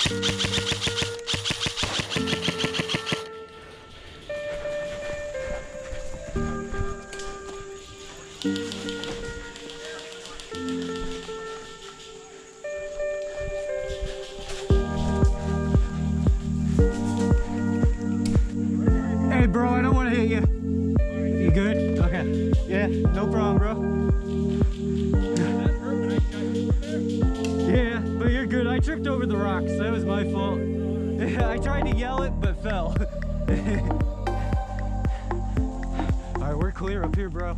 Hey bro, I don't want to hit you. You good? Okay. Yeah, no problem, bro. Yeah, but you're good. I tripped over the rocks. That was my fault. I tried to yell it, but fell. All right, we're clear up here, bro.